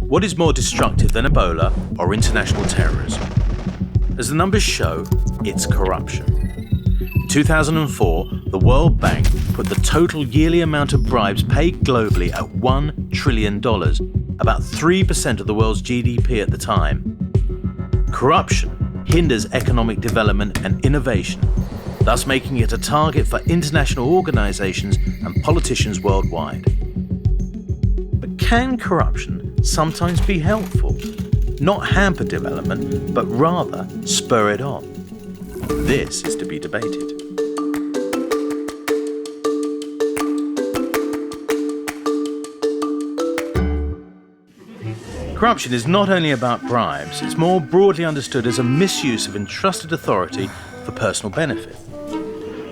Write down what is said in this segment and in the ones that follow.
What is more destructive than Ebola or international terrorism? As the numbers show, it's corruption. In 2004, the World Bank put the total yearly amount of bribes paid globally at $1 trillion, about 3% of the world's GDP at the time. Corruption hinders economic development and innovation, thus making it a target for international organizations and politicians worldwide. But can corruption sometimes be helpful? Not hamper development, but rather spur it on? This is to be debated. Corruption is not only about bribes, it's more broadly understood as a misuse of entrusted authority for personal benefit.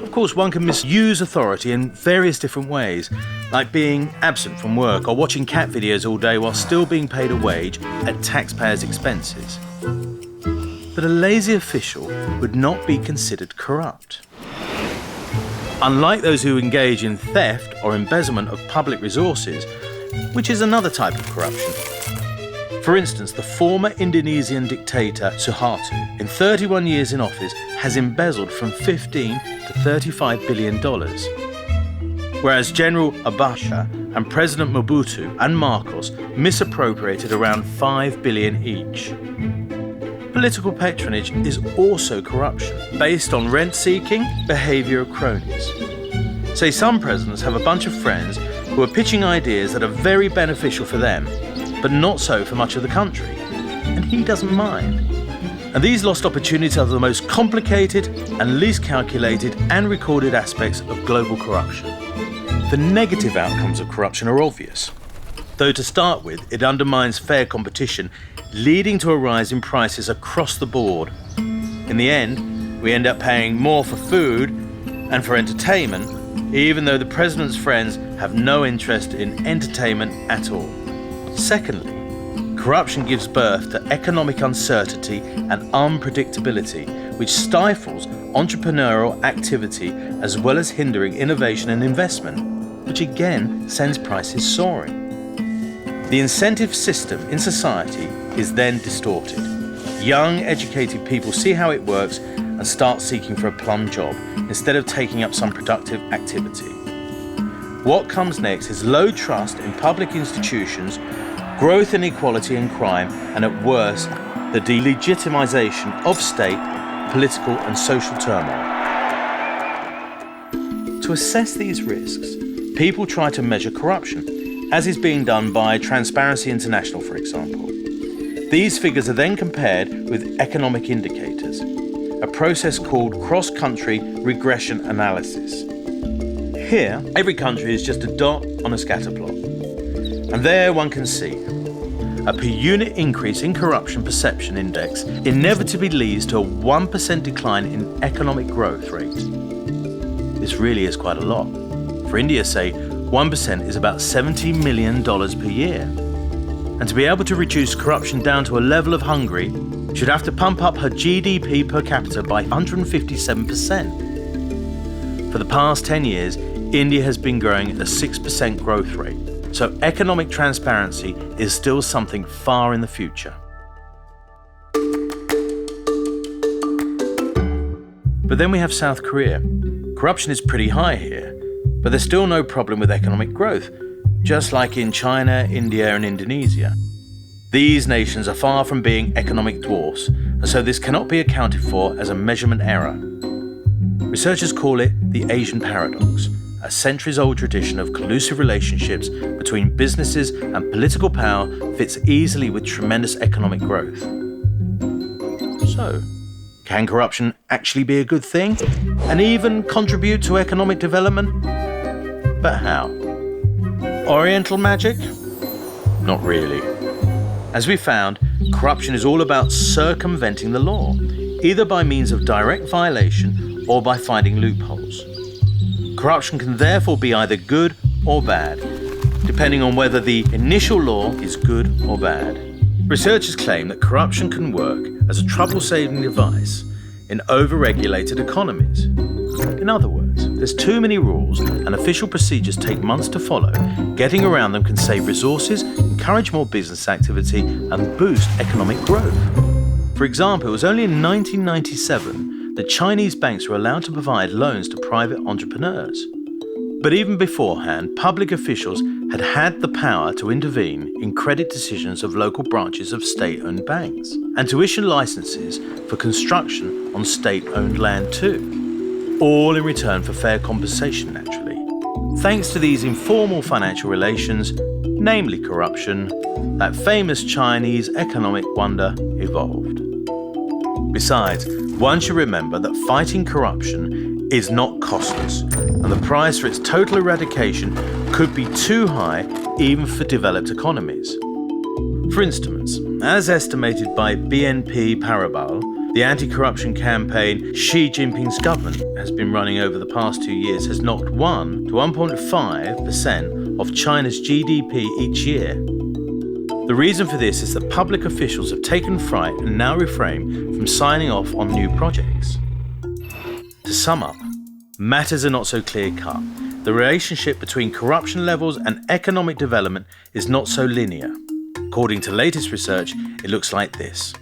Of course, one can misuse authority in various different ways, like being absent from work or watching cat videos all day while still being paid a wage at taxpayers' expenses. But a lazy official would not be considered corrupt. Unlike those who engage in theft or embezzlement of public resources, which is another type of corruption. For instance, the former Indonesian dictator Suharto, in 31 years in office, has embezzled from $15 to $35 billion. Whereas General Abacha and President Mobutu and Marcos misappropriated around $5 billion each. Political patronage is also corruption, based on rent-seeking behaviour of cronies. Say some presidents have a bunch of friends who are pitching ideas that are very beneficial for them, but not so for much of the country, and he doesn't mind. And these lost opportunities are the most complicated and least calculated and recorded aspects of global corruption. The negative outcomes of corruption are obvious. Though to start with, it undermines fair competition, leading to a rise in prices across the board. In the end, we end up paying more for food and for entertainment, even though the president's friends have no interest in entertainment at all. Secondly, corruption gives birth to economic uncertainty and unpredictability, which stifles entrepreneurial activity as well as hindering innovation and investment, which again sends prices soaring. The incentive system in society is then distorted. Young, educated people see how it works and start seeking for a plum job instead of taking up some productive activity. What comes next is low trust in public institutions, growth inequality and crime, and at worst, the delegitimization of state, political and social turmoil. To assess these risks, people try to measure corruption, as is being done by Transparency International, for example. These figures are then compared with economic indicators, a process called cross-country regression analysis. Here, every country is just a dot on a scatter plot. And there one can see a per unit increase in corruption perception index inevitably leads to a 1% decline in economic growth rate. This really is quite a lot. For India, say, 1% is about $70 million per year. And to be able to reduce corruption down to a level of Hungary, should have to pump up her GDP per capita by 157%. For the past 10 years, India has been growing at a 6% growth rate, so economic transparency is still something far in the future. But then we have South Korea. Corruption is pretty high here, but there's still no problem with economic growth, just like in China, India, and Indonesia. These nations are far from being economic dwarfs, and so this cannot be accounted for as a measurement error. Researchers call it the Asian paradox, a centuries-old tradition of collusive relationships between businesses and political power fits easily with tremendous economic growth. So, can corruption actually be a good thing and even contribute to economic development? But how? Oriental magic? Not really. As we found, corruption is all about circumventing the law, either by means of direct violation or by finding loopholes. Corruption can therefore be either good or bad, depending on whether the initial law is good or bad. Researchers claim that corruption can work as a trouble-saving device in over-regulated economies. In other words, happens. There's too many rules and official procedures take months to follow. Getting around them can save resources, encourage more business activity and boost economic growth. For example, it was only in 1997 that Chinese banks were allowed to provide loans to private entrepreneurs. But even beforehand, public officials had the power to intervene in credit decisions of local branches of state-owned banks and to issue licenses for construction on state-owned land too, all in return for fair compensation naturally. Thanks to these informal financial relations, namely corruption, that famous Chinese economic wonder evolved. Besides, one should remember that fighting corruption is not costless, and the price for its total eradication could be too high even for developed economies. For instance, as estimated by BNP Paribas, the anti-corruption campaign Xi Jinping's government has been running over the past 2 years has knocked 1 to 1.5% of China's GDP each year. The reason for this is that public officials have taken fright and now refrain from signing off on new projects. To sum up, matters are not so clear-cut. The relationship between corruption levels and economic development is not so linear. According to latest research, it looks like this.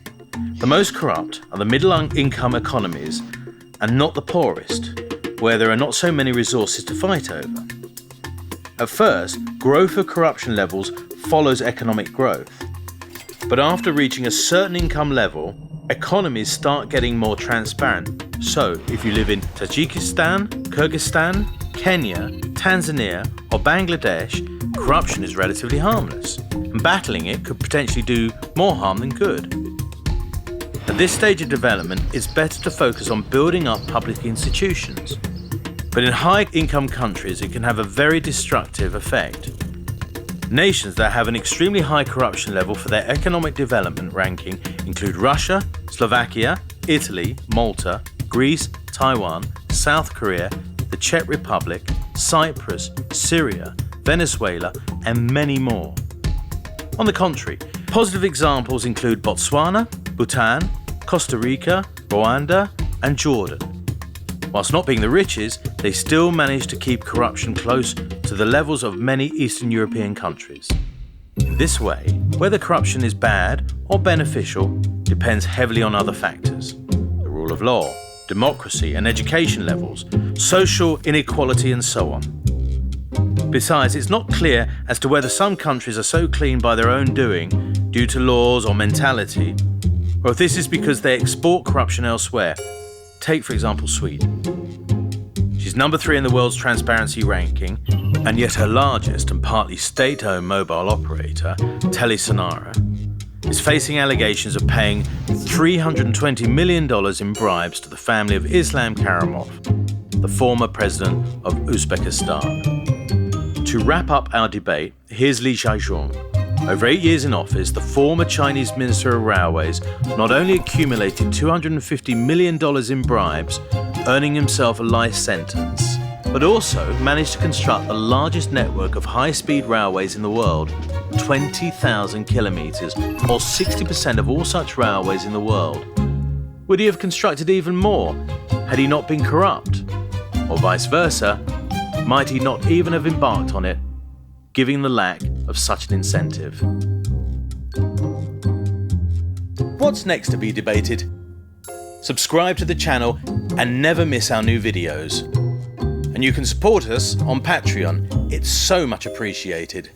The most corrupt are the middle-income economies and not the poorest, where there are not so many resources to fight over. At first, growth of corruption levels follows economic growth. But after reaching a certain income level, economies start getting more transparent. So, if you live in Tajikistan, Kyrgyzstan, Kenya, Tanzania, or Bangladesh, corruption is relatively harmless, and battling it could potentially do more harm than good. At this stage of development, it's better to focus on building up public institutions. But in high-income countries, it can have a very destructive effect. Nations that have an extremely high corruption level for their economic development ranking include Russia, Slovakia, Italy, Malta, Greece, Taiwan, South Korea, the Czech Republic, Cyprus, Syria, Venezuela, and many more. On the contrary, positive examples include Botswana, Bhutan, Costa Rica, Rwanda, and Jordan. Whilst not being the richest, they still manage to keep corruption close to the levels of many Eastern European countries. In this way, whether corruption is bad or beneficial depends heavily on other factors: the rule of law, democracy and education levels, social inequality, and so on. Besides, it's not clear as to whether some countries are so clean by their own doing due to laws or mentality, or if this is because they export corruption elsewhere. Take, for example, Sweden. She's number 3 in the world's transparency ranking, and yet her largest and partly state-owned mobile operator, TeliSonera, is facing allegations of paying $320 million in bribes to the family of Islam Karimov, the former president of Uzbekistan. To wrap up our debate, here's Li Xiaozhong. Over 8 years in office, the former Chinese Minister of Railways not only accumulated $250 million in bribes, earning himself a life sentence, but also managed to construct the largest network of high-speed railways in the world, 20,000 kilometres, or 60% of all such railways in the world. Would he have constructed even more had he not been corrupt? Or vice versa, might he not even have embarked on it, given the lack of such an incentive? What's next to be debated? Subscribe to the channel and never miss our new videos. And you can support us on Patreon. It's so much appreciated.